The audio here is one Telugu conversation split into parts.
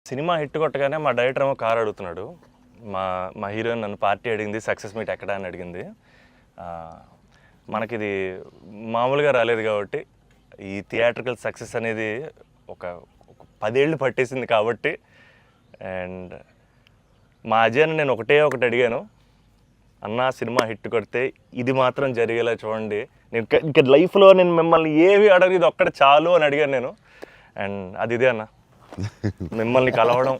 సినిమా హిట్ కొట్టగానే మా డైరెక్టర్ ఏమో కార్ అడుగుతున్నాడు. మా మా హీరోయిన్ నన్ను పార్టీ అడిగింది, సక్సెస్ మీట్ ఎక్కడ అని అడిగింది. మనకిది మామూలుగా రాలేదు కాబట్టి ఈ థియేట్రికల్ సక్సెస్ అనేది ఒక 10 ఏళ్ళు పట్టేసింది కాబట్టి. అండ్ మా అజయ్ని నేను ఒకటి అడిగాను, అన్న సినిమా హిట్ కొడితే ఇది మాత్రం జరిగేలా చూడండి, నేను ఇంకా లైఫ్లో నేను మిమ్మల్ని ఏవి అడగదు, ఇది ఒక్కటి చాలు అని అడిగాను నేను. అండ్ అది ఇదే అన్న, మిమ్మల్ని కలవడం.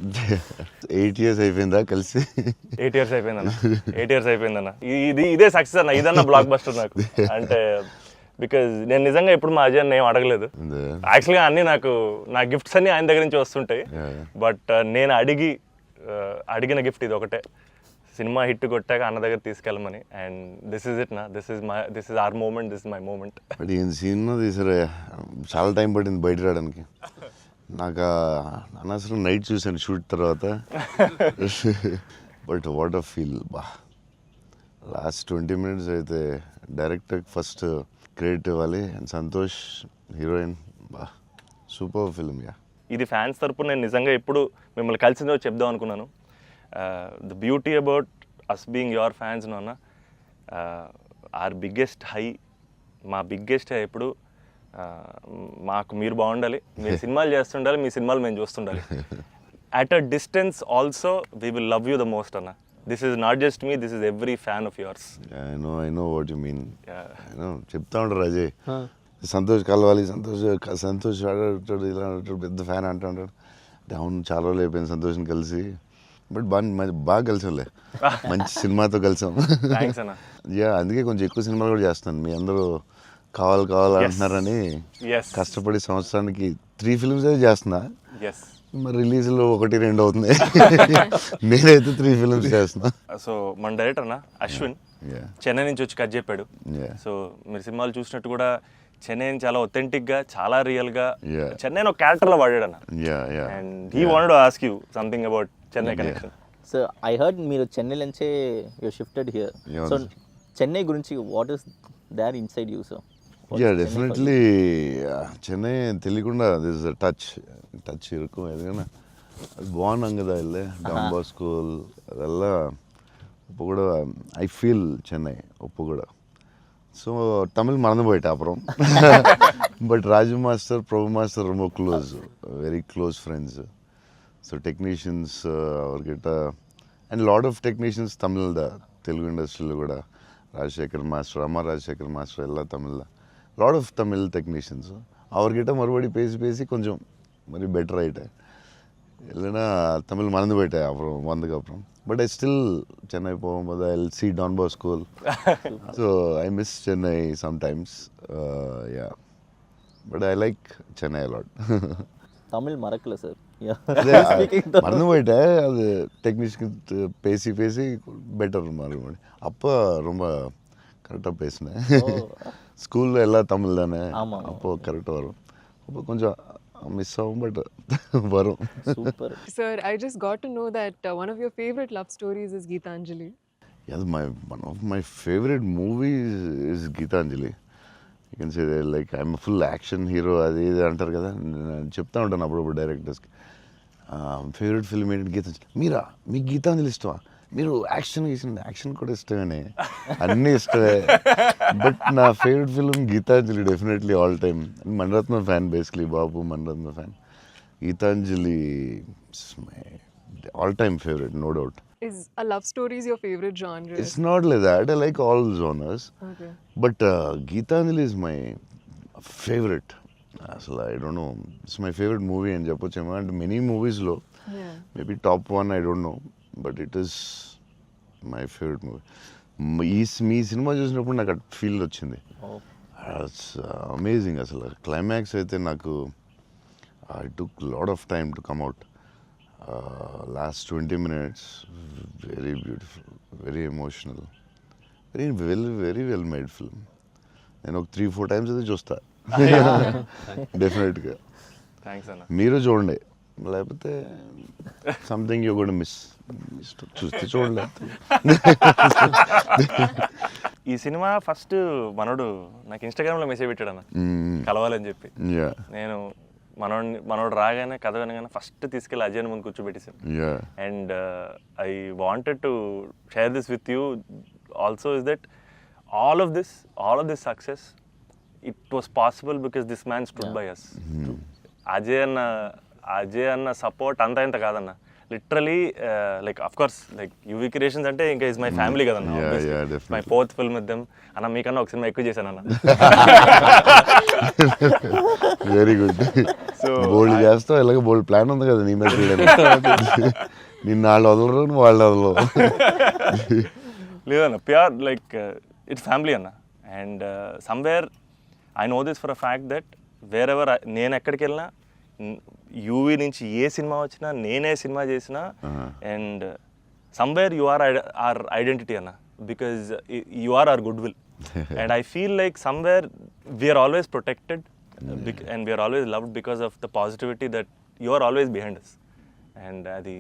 8 years అయిపోయిందా కలిసి? 8 years అయిపోయిందన్న. 8 years అయిపోయిందన్న. ఇదే సక్సెస్ అన్న, ఇదన్న బ్లాక్ బస్టర్ నాకు. అంటే బికాజ్ నేను నిజంగా ఎప్పుడు మా అజయ్ ఏం అడగలేదు. యాక్చువల్గా అన్నీ నా గిఫ్ట్స్ అన్నీ ఆయన దగ్గర నుంచి వస్తుంటాయి. బట్ నేను అడిగిన గిఫ్ట్ ఇది ఒకటే, సినిమా హిట్ కొట్టాక అన్న దగ్గర తీసుకెళ్ళమని. అండ్ దిస్ ఇస్ ఇట్ నా, this is our moment, this is my moment. But ఈయన సినిమా తీసారా, చాలా టైం పట్టింది బయట రావడానికి. నాకు అనవసరం నైట్ చూశాను షూట్ తర్వాత. బట్ వాట్ అ ఫీల్ బా. లాస్ట్ 20 minutes అయితే డైరెక్టర్ ఫస్ట్ క్రెడిట్ ఇవ్వాలి. అండ్ సంతోష్ హీరోయిన్, బా సూపర్ ఫిల్మ్. యా, ఇది ఫ్యాన్స్ తరపున నేను నిజంగా ఎప్పుడు మిమ్మల్ని కలిసిందో చెప్దాం అనుకున్నాను. The beauty about us being your fans అన్న, ఆర్ బిగ్గెస్ట్ హై, మా బిగ్గెస్ట్ హై ఎప్పుడు మాకు మీరు బాగుండాలి, మీరు సినిమాలు చేస్తుండాలి, మీ సినిమాలు మేము చూస్తుండాలి. At a distance also we will love you the most అన్న. This is not just me, this is every fan of yours. I know what you mean. చెప్తా ఉంటారు అజయ్, సంతోష్ కలవాలి, సంతోష్ ఆడాడు, ఇలా ఆడాడు, పెద్ద ఫ్యాన్ అంటాడు. అవును, చాలా రోజులు అయిపోయింది సంతోష్ని కలిసి. బట్ బాగా కలిసాంలే, మంచి సినిమాతో కలిసాం. యా, అందుకే కొంచెం ఎక్కువ సినిమాలు కూడా చేస్తాను. మీ అందరూ కావాలి అంటున్నారని కష్టపడి సంవత్సరానికి 3 films అయితే చేస్తున్నా. మరి రిలీజ్లో 1-2 అవుతుంది. నేనైతే 3 films చేస్తున్నా. సో మన డైరెక్టర్ అన్న అశ్విన్ చెన్నై నుంచి వచ్చి కట్ చెప్పాడు. సో మీరు సినిమాలు చూసినట్టు కూడా చెన్నైని చాలా ఒథెంటిక్ గా, చాలా రియల్ గా చెన్నై ఒక క్యారెక్టర్ లో వాడాడు అన్న. And he wanted to ask you something about Chennai connection. So I heard మీరు చెన్నై నుంచే you shifted here. So Chennai గురించి what is there inside you? So yeah, definitely Chennai తెలియకుండా దిస్ టచ్ ఇరుకు. ఎందుకన్నా అది బాగున్నాం కదా, వెళ్ళే డాన్ స్కూల్ ಅದೆಲ್ಲ இப்போ கூட ஐ ஃபீல் சென்னை இப்போ கூட. ஸோ தமிழ் மறந்து போயிட்டேன் அப்புறம். But Raju master, Prabhu master ரொம்ப close, very close friends. So technicians அவர்கிட்ட and lot of technicians Tamil Telugu ఇండస్ట్రీలో కూడా, రాజశేఖర్ మాస్టర్, అమ్మ రాజశేఖర్ మాస్టర్ ಎಲ್ಲ Tamil, lot of Tamil technicians அவர்கிட்ட மறுபடி பேசி கொஞ்சம் மாதிரி பெட்டர் ஆகிட்டேன். இல்லைன்னா தமிழ் மறந்து போயிட்டேன் அப்புறம் வந்ததுக்கப்புறம். பட் ஐ ஸ்டில் சென்னை போகும்போது I will see Don Bosco. So I miss Chennai sometimes. Yeah, but I like Chennai a lot. Tamil மறக்கல சார், மறந்து போயிட்டேன். அது டெக்னீஷியன் பேசி பெட்டர் மறுபடி. அப்போ ரொம்ப கரெக்டாக பேசினேன். ஸ்கூலில் எல்லாம் தமிழ் தானே, அப்போது கரெக்டாக வரும். அப்போ கொஞ்சம் மிஸ் ஆகும், பட் வரும். Super. Sir, I just got to know that one of your favorite love stories is Geetanjali. Yeah, one of my favorite movies is Geetanjali. You can say that, like, I'm a full action hero. అది ఇది అంటారు కదా, నేను చెప్తా ఉంటాను అప్పుడప్పుడు డైరెక్టర్స్కి. ఫేవరెట్ ఫిల్మ్ ఏంటి? గీతాంజలి. మీరా, మీకు గీతాంజలి ఇష్టమా? మీరు యాక్షన్ కూడా ఇష్టమేనే, అన్నీ ఇష్టమే. బట్ నా favourite film Gitanjali, definitely all time. Maniratnam fan, basically బాబు Maniratnam fan. Gitanjali my all time favourite, no doubt. Is a love story is your favorite genre? It's not like that. I like all genres. Okay. But Geetanjali is my favorite. So I don't know. It's my favorite movie in Japochema. And many movies low. Yeah. Maybe top 1, I don't know. But it is my favorite movie. Me cinema చూసినప్పుడు నాకు అట్ ఫీల్ వచ్చింది. It's amazing. అసలు క్లైమాక్స్ అయితే నాకు I took lot of time to come out. Last 20 minutes, very beautiful, very emotional, very well made film. నేను ఒక 3-4 times అయితే చూస్తా డెఫినెట్గా. థ్యాంక్స్ అన్న. మీరు చూడండి, లేకపోతే సంథింగ్ యూ కూడా మిస్ చూస్తే చూడండి. ఈ సినిమా ఫస్ట్ మనోడు నాకు ఇన్స్టాగ్రామ్లో మెసేజ్ పెట్టాడు అన్న, కలవాలని చెప్పి. నేను మనోడు రాగానే కథ వినగానే ఫస్ట్ తీసుకెళ్ళి అజయ్ ముందు కూర్చోబెట్టేసాను. Yeah. And I wanted to share this with you also, is that all of this success, it was possible because this man stood by us. Ajay అన్న సపోర్ట్ అంతా ఇంత కాదన్న, literally like of course like UV creations అంటే ఇంకా ఇస్ మై ఫ్యామిలీ కదన్న. Yeah, definitely. My 4th film with them అన్న. మీకన్నా ఒక సినిమా ఎక్కువ చేశాను అన్న. Very good. బోల్డ్ చేస్తావు, ఎలాగో బోల్డ్ ప్లాన్ ఉంది కదా నీ మీద చేయడానికి. నిన్న వాళ్ళు వదలరు, నువ్వు వాళ్ళు వదలవు. లేదన్న, ప్యూర్ లైక్ ఇట్స్ ఫ్యామిలీ అన్న. And somewhere I know this for a fact that wear ever నేను ఎక్కడికి వెళ్ళినా, యూవీ నుంచి ఏ సినిమా వచ్చినా, నేనే సినిమా చేసినా, and somewhere you are our identity అన్న, because you are our good will. And I feel like somewhere we're always protected and we're always loved because of the positivity that you are always behind us. అండ్ అది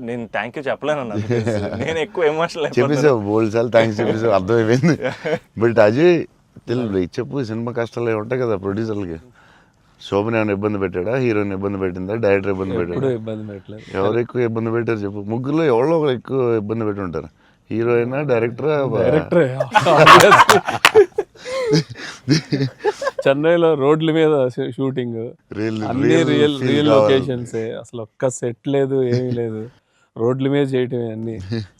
నేను థ్యాంక్ యూ చెప్పలేనన్నా, నేను ఎక్కువ ఎమోషనల్ చెప్పేసావు బోల్డ్ సార్లు, థ్యాంక్స్ చెప్పేసావు, అర్థమైపోయింది. బట్ అజయ్ తెలియదు చెప్పు, సినిమా కష్టాలు ఏమి ఉంటాయి కదా ప్రొడ్యూసర్లకి. శోభన్ ఏమైనా ఇబ్బంది పెట్టాడా, హీరోయిన్ ఇబ్బంది పెట్టిందా, డైరెక్టర్ ఇబ్బంది పెట్టాడా? ఎవరు ఎక్కువ ఇబ్బంది పెట్టారు చెప్పు? ముగ్గురులో ఎవరో ఒకరు ఎక్కువ ఇబ్బంది పెట్టి ఉంటారు. హీరోయినా, డైరెక్టరా? చెన్నైలో రోడ్ల మీద షూటింగ్, అన్ని రియల్ లొకేషన్స్, అసలు ఒక్క సెట్ లేదు, ఏమీ లేదు, రోడ్ల మీద చేయటమే అన్ని.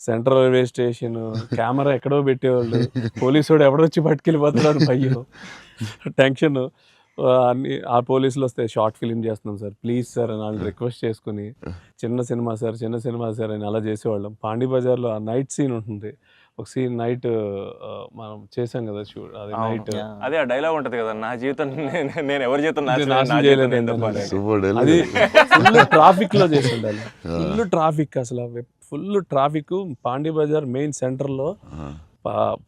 సెంట్రల్ రైల్వే స్టేషన్, కెమెరా ఎక్కడో పెట్టేవాళ్ళు, పోలీసు వాడు ఎవడొచ్చి పట్టుకెళ్ళిపోతున్నాడు, భయ్యం, టెన్షన్. అన్ని ఆ పోలీసులు వస్తే షార్ట్ ఫిలిం చేస్తున్నాం సార్, ప్లీజ్ సార్ అని వాళ్ళు రిక్వెస్ట్ చేసుకుని, చిన్న సినిమా సార్ అని అలా చేసేవాళ్ళం. పాండీ బజార్లో ఆ నైట్ సీన్ ఉంటుంది, ఒక సీన్ నైట్ మనం చేసాం కదా షూట్, అది నైట్, అదే ఆ డైలాగ్ ఉంటది కదా, నా జీవితం నేను ఎవరి జీవితం నాశనం చేయలేదు. అది ఫుల్ ట్రాఫిక్ లో చేసి ఉండాలి, ఫుల్ ట్రాఫిక్, అసలు full traffic. Pondy Bazaar main centre లో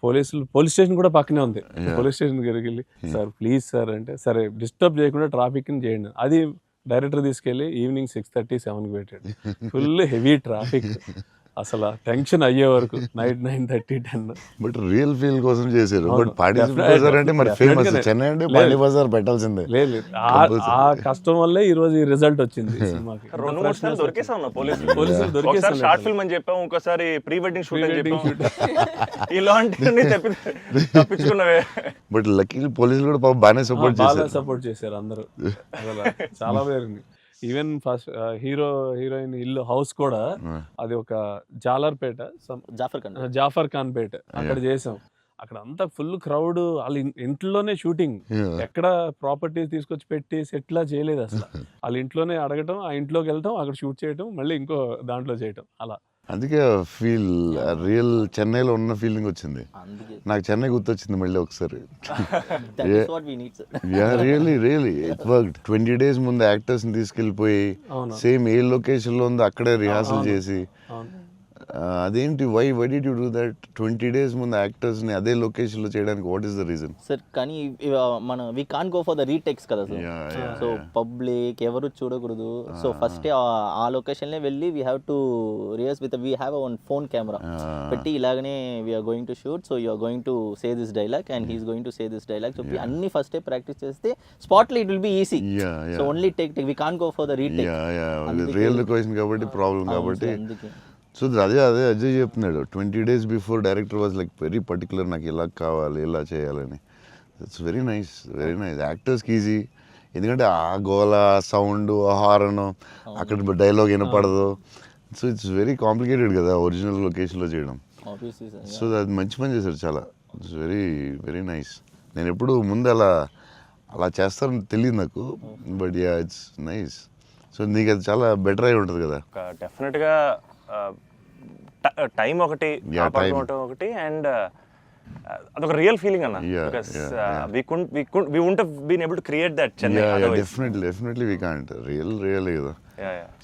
పోలీస్ స్టేషన్ కూడా పక్కనే ఉంది. పోలీస్ స్టేషన్ దగ్గరికి వెళ్ళి సార్ ప్లీజ్ సార్ అంటే, సరే డిస్టర్బ్ చేయకుండా ట్రాఫిక్ ని చేయండి. అది డైరెక్టర్ తీసుకెళ్ళి ఈవినింగ్ 6:30, 7కి పెట్టాడు. ఫుల్ హెవీ ట్రాఫిక్, అసలు టెన్షన్ అయ్యే వరకు నైట్ 9:30, 10. బట్ రియల్ ఫీల్ కోసం చేశారు. బట్ పాండీ బజార్ అంటే మరి ఫేమస్, చెన్నై అంటే పాండీ బజార్ పెట్టాల్సిందే. లేదు, ఆ కష్టం వల్లే ఈ రోజు ఈ రిజల్ట్ వచ్చింది సినిమాకి. 2-3 సార్లు దొరికేసాం పోలీసులు దొరికేసాం. షార్ట్ ఫిల్మ్ అని చెప్పాం, ఇంకోసారి ప్రీ వెడ్డింగ్ షూట్ అని చెప్పాం. ఇలాంటివన్నీ తప్పించుకున్నవే. బట్ లక్కీ పోలీసులు కూడా బాగానే సపోర్ట్ చేశారు అందరూ, అసలు చాలా పేరుంది. ఈవెన్ ఫస్ట్ హీరోయిన్ ఇల్లు హౌస్ కూడా అది ఒక జాలర్పేట, జాఫర్ ఖాన్ పేట, అక్కడ చేసాం. అక్కడ అంతా ఫుల్ క్రౌడ్, వాళ్ళ ఇంట్లోనే షూటింగ్, ఎక్కడ ప్రాపర్టీస్ తీసుకొచ్చి పెట్టి సెట్లా చేయలేదు అసలు. వాళ్ళ ఇంట్లోనే అడగటం, ఆ ఇంట్లోకి వెళ్ళటం, అక్కడ షూట్ చేయటం, మళ్ళీ ఇంకో దాంట్లో చేయటం, అలా. అందుకే ఫీల్ రియల్ చెన్నైలో ఉన్న ఫీలింగ్ వచ్చింది నాకు. చెన్నై గుర్తొచ్చింది మళ్ళీ ఒకసారి. Really it worked. 20 days ముందు యాక్టర్స్ ని తీసుకెళ్ళిపోయి సేమ్ ఏ లొకేషన్ లో ఉందో అక్కడే రిహార్సల్ చేసి, అదేంటి why did you do that? 20 days ముందు యాక్టర్స్ ని అదే లొకేషన్ లో చేయడానికి what is the reason sir? కానీ మన we can't go for the retakes కదా సార్. సో పబ్లిక్ ఎవరు చూడకూడదు. సో ఫస్ట్ ఆ లొకేషన్ లో వెళ్ళి we have to rehearse with we have one phone camera పెట్టి, ఇలాగనే we're going to shoot, so you're going to say this dialogue and he's going to say this dialogue చెప్పి అన్ని ఫస్ట్ ప్రాక్టీస్ చేస్తే స్పాట్ లో it will be easy. So only take we can't go for the retake. Real location కాబట్టి ప్రాబ్లం కాబట్టి. సో అదే అజయ్ చెప్తున్నాడు, 20 days before director was like very particular, నాకు ఇలా కావాలి, ఇలా చేయాలని. ఇట్స్ వెరీ నైస్ యాక్టర్స్కి ఈజీ. ఎందుకంటే ఆ గోల, సౌండ్, హారన్, అక్కడ డైలాగ్ వినపడదు. సో ఇట్స్ వెరీ కాంప్లికేటెడ్ కదా ఒరిజినల్ లొకేషన్లో చేయడం. సో అది మంచి పని చేశారు చాలా. It's very nice. నేను ఎప్పుడు ముందు అలా చేస్తారని తెలియదు నాకు, but yeah it's nice. So నీకు అది చాలా బెటర్ అయి ఉంటుంది కదా. డెఫినెట్గా టైం ఒకటి, ఒకటి, అండ్ అదొక రియల్ ఫీలింగ్ అన్న. Because we wouldn't have been able to create that Chennai otherwise. Definitely we can't. Really కదా.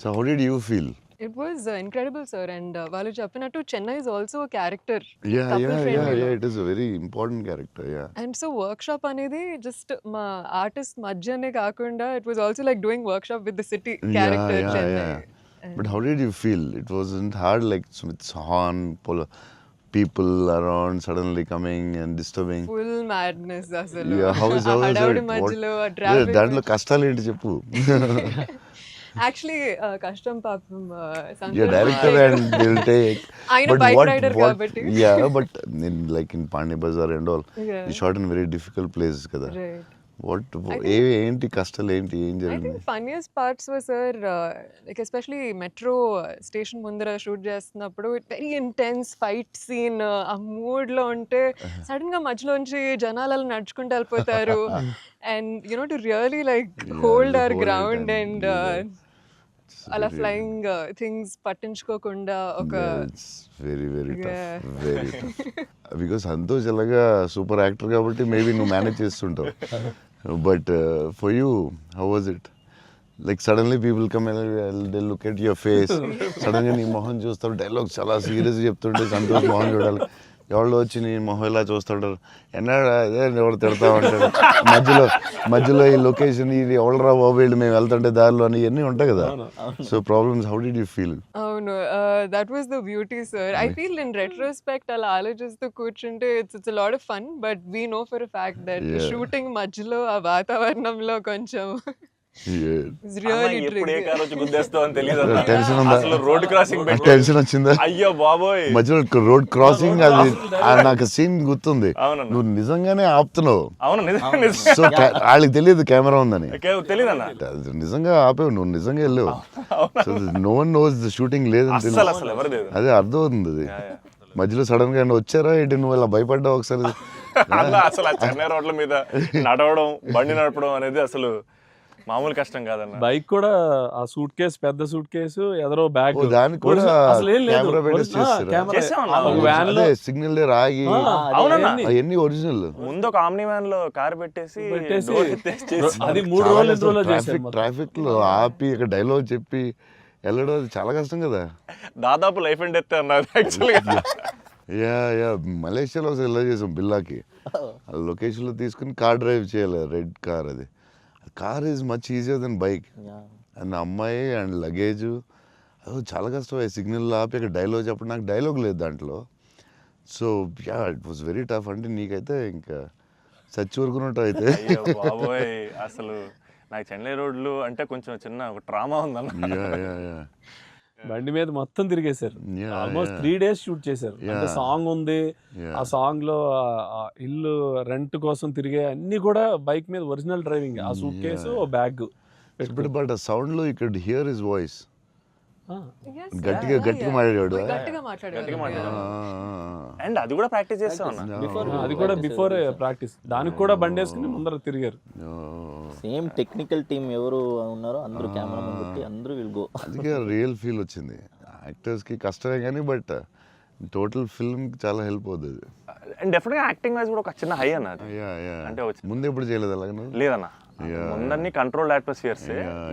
So how did you feel? It was incredible, sir. And వాళ్ళు చెప్పినట్టు Chennai is also a character. Yeah, it is a very important character. And so workshop అనేది just మా ఆర్టిస్ట్ మధ్యనే కాకుండా it was also like doing workshop with the city character Chennai. But how did you feel? It wasn't hard like with horn, people around suddenly coming and disturbing. Full madness అసలు. Yeah, how is ఆ హడావుడి it? మధ్యలో ఆ Yeah, traffic దాంట్లో కష్టాలు ఏంటి చెప్పు. యాక్చువల్లీ కష్టం పాపం Yeah, director and they'll take. ఆయన But bike what, rider what, కాబట్టి. yeah, but in like in Pani Bazaar and all, Yeah. you shot in very difficult places కదా. Right. What, ఏంటి కష్టాలు ఏంటి, ఏం I జరిగింది? think funniest parts were, sir, like especially metro station ముందర షూట్ చేస్తున్నప్పుడు వెరీ ఇంటెన్స్ ఫైట్ సీన్ ఆ మూడ్ లో ఉంటే సడన్ గా మధ్యలోంచి జనాలు అలా నడుచుకుంటూ వెళ్ళిపోతారు and you know to really like Yeah, hold to our hold it ground and and do that. అలా Very- ఫ్లయింగ్ థింగ్స్ పట్టించుకోకుండా ఒక Yeah, it's very very tough, Yeah. very tough. Because Santosh ఎలాగా సూపర్ యాక్టర్ కాబట్టి మేబీ నువ్వు మేనేజ్ చేస్తుంటావు. But for you how was it? Like suddenly people come they look at your face, సడన్గా నీ మొహం చూస్తారు, డైలాగ్ చాలా సీరియస్ చెప్తుంటే సంతోష్ మొహం చూడాలి. ఎవరు వచ్చి నీ మొహం ఇలా చూస్తుంటారు, ఎన్నాడు అదే ఎవరు తిడతా ఉంటారు, మధ్యలో ఈ లొకేషన్ ఇది ఎవడరా బాబు వీళ్ళు మేము వెళ్తుంటే దారిలో అని ఇవన్నీ ఉంటాయి కదా. So problems, how did you feel? అవును that was the beauty sir. I feel in retrospect అలా ఆలోచిస్తూ కూర్చుంటే it's a lot of fun but we know for a fact that Yeah. Shooting మధ్యలో ఆ వాతావరణంలో కొంచెం it's అమ్మ, really ఎప్పుడు ఏ tricky. కారు వచ్చి గుద్దేస్తావు అని తెలియదు అన్న. టెన్షన్ ఉందా? అసలు రోడ్ క్రాసింగ్ పెట్టి టెన్షన్ వచ్చిందా? అయ్యో బాబోయ్. మధ్యలో రోడ్ క్రాసింగ్ అది నాకు సీన్ గుర్తుంది. అవునన్న. నువ్వు నిజంగానే ఆపుతున్నావు. అవును సో వాళ్ళకి తెలియదు కెమెరా ఉందని. తెలియదన్న. అది నిజంగా ఆపేవు, నువ్వు నిజంగా వెళ్ళావు. So no one knows the shooting లేదని అసలు తెలుసు. అసలు ఎవరు లేదు. అదే అర్థం అవుతుంది అది. మధ్యలో సడన్ గా ఏమన్నా వచ్చారా ఏంటి, నువ్వు ఇలా భయపడ్డావు ఒకసారి? అన్న అసలు ఆ చెన్నై రోడ్ల మీద నడవడం, బండి నడపడం అనేది అసలు మామూలు కష్టం కాదన్న. బైక్ కూడా ఆ సూట్ కేసు, పెద్ద సూట్ కేసు, ఎదరో బ్యాగ్, ఓ, దానికి కూడా అసలు ఏం లేదు. కెమెరా పెట్టేసి చేస్తారా? చేసామన్నా. వ్యాన్ లో అదే సిగ్నల్ దగ్గర ఆగి అవునన్నా. అవన్నీ ఒరిజినల్. ముందు ఒక ఆమ్ని వ్యాన్ లో కార్ పెట్టేసి పెట్టేసి door ఎత్తేసి చేసి అది 3 రోజులు 2 రోజులు చేశారు. ట్రాఫిక్ లో ఆపి ఇక్కడ డైలాగ్ చెప్పి వెళ్ళడం అది చాలా కష్టం కదా. దాదాపు లైఫ్ అండ్ డెత్ అన్నది యాక్చువల్గా. యా మలేషియాలో ఒకసారి ఇలా చేసాం బిల్లాకి. లొకేషన్లో తీసుకుని కార్ డ్రైవ్ చేయాలి, రెడ్ కార్. అది car is much easier then bike. And అమ్మాయి అండ్ లగేజ్ అది చాలా కష్టం. సిగ్నల్ ఆపి అక్కడ డైలాగ్ చెప్పడం, నాకు డైలాగ్ లేదు దాంట్లో. So yeah it was very tough. అంటే నీకైతే ఇంకా చచ్చి ఊరుకున్నట్టు అయితే. అయ్యో బాబోయ్, అసలు నాకు చెన్నై రోడ్లు అంటే కొంచెం చిన్న ఒక ట్రామా ఉందన్న. యా బండి మీద మొత్తం తిరిగేశారు. Yeah, almost yeah. 3 days shoot చేశారు. అంటే Yeah. సాంగ్ ఉంది, Yeah. ఆ సాంగ్ లో ఆ ఇల్లు రెంట్ కోసం తిరిగే అన్ని కూడా బైక్ మీద ఒరిజినల్ డ్రైవింగ్. ఆ సూట్ కేసు, బ్యాగ్. బట్ ఆ సౌండ్ లో ఇక్కడ హియర్ హిస్ వాయిస్. Yes, గట్టిగా మాట్లాడాడు. గట్టిగా మాట్లాడారు. అండ్ అది కూడా ప్రాక్టీస్ చేస్తాం అన్న. అది కూడా బిఫోర్ ప్రాక్టీస్. దానికి కూడా బండి వేసుకుని ముందర తిరిగారు. సేమ్ టెక్నికల్ టీమ్ ఎవరు ఉన్నారో అందరూ కెమెరా ముందు పెట్టి అందరూ విల్ గో. అందుకే రియల్ ఫీల్ వచ్చింది. యాక్టర్స్కి కష్టమే కానీ బట్ టోటల్ ఫిల్మ్కి చాలా హెల్ప్ అవుతుంది. అండ్ డెఫినెట్గా యాక్టింగ్ వైజ్ కూడా ఒక చిన్న హై అన్న అది. అంటే వచ్చింది. ముందు ఎప్పుడు చేయలేదు అలాగే? లేదన్న, ముందన్ని కంట్రోల్డ్ అట్మాస్ఫియర్స్.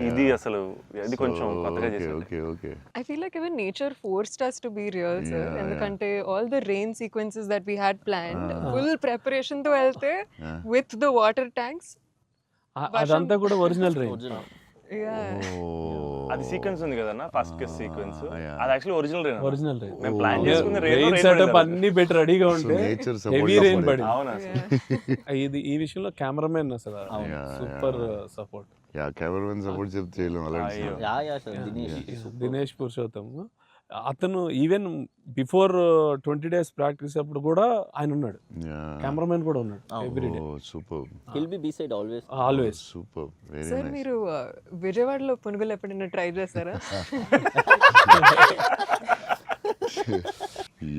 ఇది అసలు ఇది కొంచెం కొత్తగా చేసింది. Okay I feel like even nature forced us to be real, sir. ఎందుకంటే all the rain sequences that we had planned, full preparation తో వెళ్తే with the water tanks. అదంతా కూడా ఒరిజినల్ రైన్. Yeah. అది సీక్వెన్స్ ఉంది కదన్న, ఫస్ట్ కేస్ సీక్వెన్స్. అది actually original rain. Original rain. మేము ప్లాన్ చేసుకుని రెయిన్ సెటప్ అన్ని పెట్టి రెడీగా ఉంటే నేచర్ హెవీ రెయిన్ పడింది. అవునా ఇది ఈ విషయంలో కెమెరామెన్ అసలు super support. Yeah cameraman support చెప్తే చేయలేము అలాంటి. యా సార్ దినేష్ పురుషోత్తమ్ అతను ఈవెన్ బిఫోర్ 20 days ప్రాక్టీస్ అప్పుడు కూడా ఆయన ఉన్నాడు. కెమెరామెన్ కూడా ఉన్నాడు everyday. Super will be beside always. Always. Super very sir nice. మీరు విజయవాడలో పునుగులు ఎప్పుడైనా ట్రై చేస్తారా?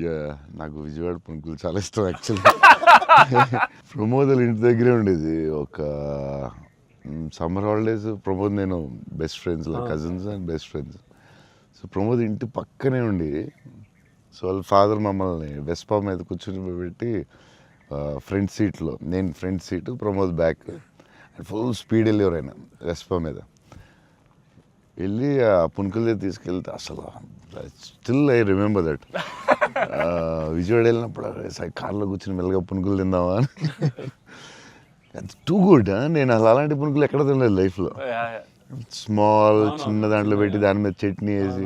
యా నాకు విజయవాడ పునుకులు చాలా ఇష్టం యాక్చువల్లీ. ప్రమోద్ ఇంటి దగ్గరే ఉండేది. ఒక సమ్మర్ హాలిడేస్ ప్రమోద్ నేను best friends, like cousins and best friends. So Pramod ఇంటి పక్కనే ఉండి, సో వాళ్ళ ఫాదర్ మమ్మల్ని వెస్పా మీద కూర్చొని పెట్టి ఫ్రంట్ సీట్లో, నేను front seat, Pramod back, full speed వెళ్ళేవారు ఆయన వెస్పా మీద. వెళ్ళి ఆ పునుకుల దగ్గర తీసుకెళ్తే అసలు still I remember that. Vijayawada వెళ్ళినప్పుడు కార్లో కూర్చొని మెల్లగా పునుకులు తిందామా అని. Too good. నేను అసలు అలాంటి పునుకులు ఎక్కడ తినలేదు లైఫ్లో. స్మాల్ చిన్న దాంట్లో పెట్టి దాని మీద చట్నీ వేసి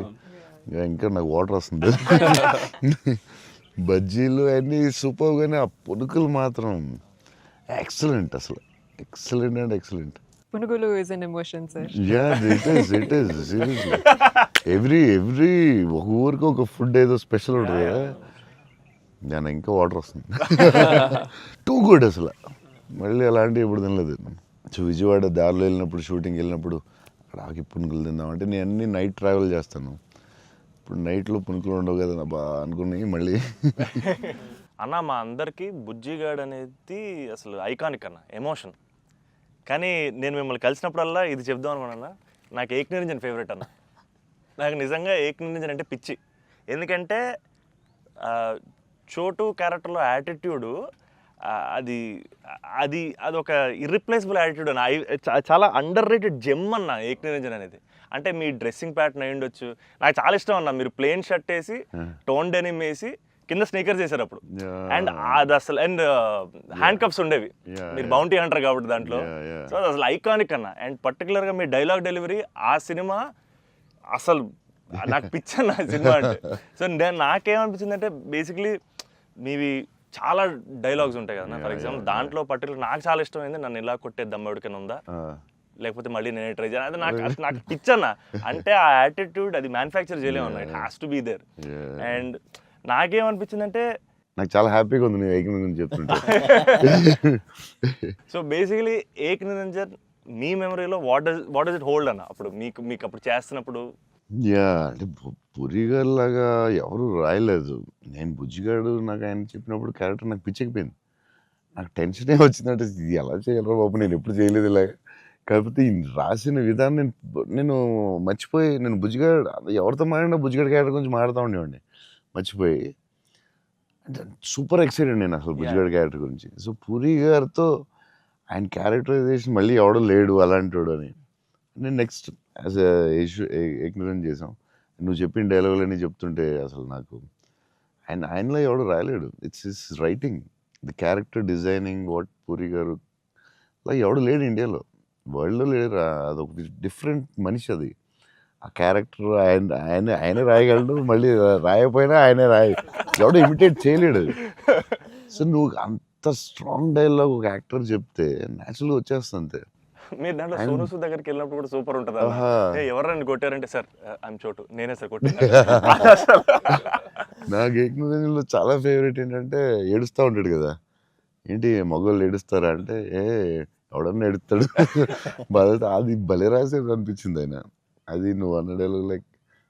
ఇంకా నాకు వాటర్ వస్తుంది. బజ్జీలు అన్నీ సూపర్, కానీ ఆ పునుకులు మాత్రం ఎక్సలెంట్, అసలు ఎక్సలెంట్ అండ్ ఎక్సలెంట్. పునుగులు is an emotion sir. It is seriously every ఒక ఊరికి ఒక ఫుడ్ ఏదో స్పెషల్ ఉంటుంది కదా, నేను ఇంకా వాటర్ వస్తుంది. టూ గుడ్ అసలు, మళ్ళీ అలాంటివి ఎప్పుడు తినలేదు. సో విజయవాడ దారిలో వెళ్ళినప్పుడు, షూటింగ్ వెళ్ళినప్పుడు అక్కడ ఆకి పునుకులు తిందామంటే నేను అన్ని నైట్ ట్రావెల్ చేస్తాను. ఇప్పుడు నైట్లో పునుకులు ఉండవు కదా బా అనుకుని మళ్ళీ. అన్న మా అందరికీ బుజ్జిగాడ్ అనేది అసలు ఐకానిక్ అన్న, ఎమోషన్. కానీ నేను మిమ్మల్ని కలిసినప్పుడల్లా ఇది చెప్దాం అనుకున్నా, నాకు ఏక్ నిరంజన్ ఫేవరెట్ అన్న. నాకు నిజంగా ఏక్ నిరంజన్ అంటే పిచ్చి. ఎందుకంటే చోటు క్యారెక్టర్లో యాటిట్యూడు అది అది అదొక ఇర్రిప్లేసబుల్ యాటిట్యూడ్ అన్న. చాలా అండర్ రేటెడ్ జెమ్ అన్న ఏక్ నిరంజన్ అనేది. అంటే మీ డ్రెస్సింగ్ ప్యాటర్న్ అయి ఉండొచ్చు, నాకు చాలా ఇష్టం అన్న. మీరు ప్లెయిన్ షర్ట్ వేసి టోన్ డెనిమ్ వేసి కింద స్నీకర్స్ చేశారు అప్పుడు, అండ్ అది అసలు, అండ్ హ్యాండ్ కప్స్ ఉండేవి, మీరు బౌంటీ హంటర్ కాబట్టి దాంట్లో. సో అది అసలు ఐకానిక్ అన్న. అండ్ పర్టికులర్గా మీ డైలాగ్ డెలివరీ ఆ సినిమా అసలు నాకు పిచ్చన్న సినిమా అంటే. సో నాకేమనిపించింది అంటే బేసిక్లీ మీవి చాలా డైలాగ్స్ ఉంటాయి కదా. ఫర్ ఎగ్జాంపుల్ దాంట్లో పర్టికులర్ నాకు చాలా ఇష్టమైంది, నన్ను ఇలా కొట్టే దమ్మడికైనా ఉందా, లేకపోతే మళ్ళీ నేనే ట్రై చేయాలి, అది నాకు పిచ్చన్న. అంటే ఆ యాటిట్యూడ్ అది మ్యానుఫ్యాక్చర్ చేయలేమన్నా, it has to be there. And నాకేమనిపించిందంటే నాకు చాలా హ్యాపీగా ఉంది నేను ఏక్ నిరంజన్ చెప్తుంటే. సో బేసికలీ ఏక్ నిరంజన్ మీ మెమరీలో వాట్ డస్ ఇట్ హోల్డ్ అన్న అప్పుడు మీకు అప్పుడు చేస్తున్నప్పుడు? అంటే పురిగారు లాగా ఎవరు రాయలేదు. నేను బుజ్జిగాడు నాకు ఆయన చెప్పినప్పుడు క్యారెక్టర్ నాకు పిచ్చెక్కిపోయింది. నాకు టెన్షనే వచ్చిందంటే ఇది ఎలా చేయాలరా బాబు, నేను ఎప్పుడు చేయలేదు ఇలాగ. కాకపోతే ఈ రాసిన విధానం నేను మర్చిపోయి, నేను బుజ్జిగాడు ఎవరితో మాట్లాడినా బుజ్జిగాడు క్యారెక్టర్ గురించి మాట్లాడుతూ ఉండేవాడిని మర్చిపోయి. అంటే సూపర్ ఎక్సైటెడ్ నేను అసలు బుజ్జిగాడు క్యారెక్టర్ గురించి. సో పూరి గారితో ఆయన క్యారెక్టరైజేషన్ మళ్ళీ ఎవడో లేడు అలాంటి అని నేను నెక్స్ట్ యాజ్ ఎగ్నరెంట్ చేసాం. నువ్వు చెప్పిన డైలాగులన్నీ చెప్తుంటే అసలు నాకు ఆయనలో ఎవడు రాయలేడు. It's his writing, the character designing, what Puri గారు అలా ఎవడు లేడు ఇండియాలో, వరల్డ్లో లేడు. అదొక డిఫరెంట్ మనిషి అది. ఆ క్యారెక్టర్ ఆయనే రాయగలడు, మళ్ళీ రాయకపోయినా ఆయనే ఎవడో ఇమిటేట్ చేయలేడు. సో నువ్వు అంత స్ట్రాంగ్ డైలాగ్ ఒక యాక్టర్ చెప్తే న్యాచురల్గా వచ్చేస్తుంది అంతే. మీరు దాంట్లో సోను సూద్ దగ్గరికి వెళ్ళినప్పుడు కూడా సూపర్ ఉంటుంది. ఎవరైనా కొట్టారంటే సార్ ఐఎమ్ చోటు, నేనే సార్ కొట్టాను. నాకు ఏక్ నిరంజన్లో చాలా ఫేవరెట్ ఏంటంటే ఏడుస్తూ ఉంటాడు కదా, ఏంటి మగవాళ్ళు ఏడుస్తారా అంటే ఎవడన్నా ఏడుస్తాడు బాధ. అది భలే రాసేది అనిపించింది ఆయన. అది నువ్వు అన్న డైలాగ్ లైక్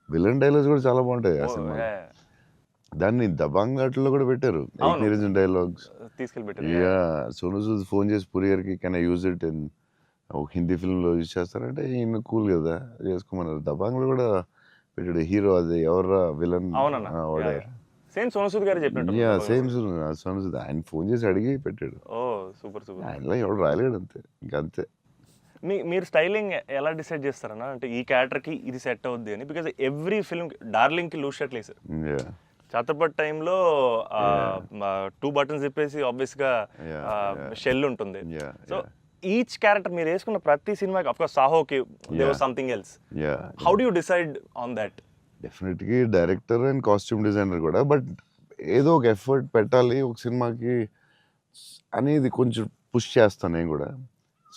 విలన్ డైలాగ్స్ కూడా చాలా బాగుంటాయి ఆ సినిమా. దాన్ని దబాంగ్ ఆటలో కూడా పెట్టారు ఏక్ నిరంజన్ డైలాగ్స్ తీసుకెళ్ళి. సోను సూద్ ఫోన్ చేసి పూరి గారికి can I use it in ఒక హిందీ ఫిల్మ్లో యూజ్ చేస్తారంటే ఈయన కూల్ కదా చేసుకోమన్నారు. దబాంగ్లో కూడా పెట్టాడు హీరో, అది ఎవర్రా విలన్ సేమ్ సోను సూద్ గారు చెప్పినట్టు. సేమ్ సోను సూద్ ఆయన ఫోన్ చేసి అడిగి పెట్టాడు. Super super. ఆయనలో ఎవడు రాలేడు అంతే, ఇంకంతే. మీరు స్టైలింగ్ ఎలా డిసైడ్ చేస్తారన్నా, అంటే ఈ క్యారెక్టర్కి ఇది సెట్ అవుద్ది అని? బికాజ్ ఎవ్రీ ఫిల్మ్ డార్లింగ్కి లూజ్ షర్ట్లు వేసారు, ఛత్రపతి టైంలో 2 బటన్స్ చెప్పేసి ఆబ్వియస్గా షెల్ ఉంటుంది. సో ఈచ్ క్యారెక్టర్ మీరు వేసుకున్న ప్రతి సినిమాకి, ఆఫ్ కోర్స్ సాహోకి there was something else. How do you decide on that? డెఫినెట్గా డైరెక్టర్ అండ్ కాస్ట్యూమ్ డిజైనర్ కూడా, బట్ ఏదో ఒక ఎఫర్ట్ పెట్టాలి ఒక సినిమాకి అనేది కొంచెం పుష్ చేస్తాను నేను కూడా.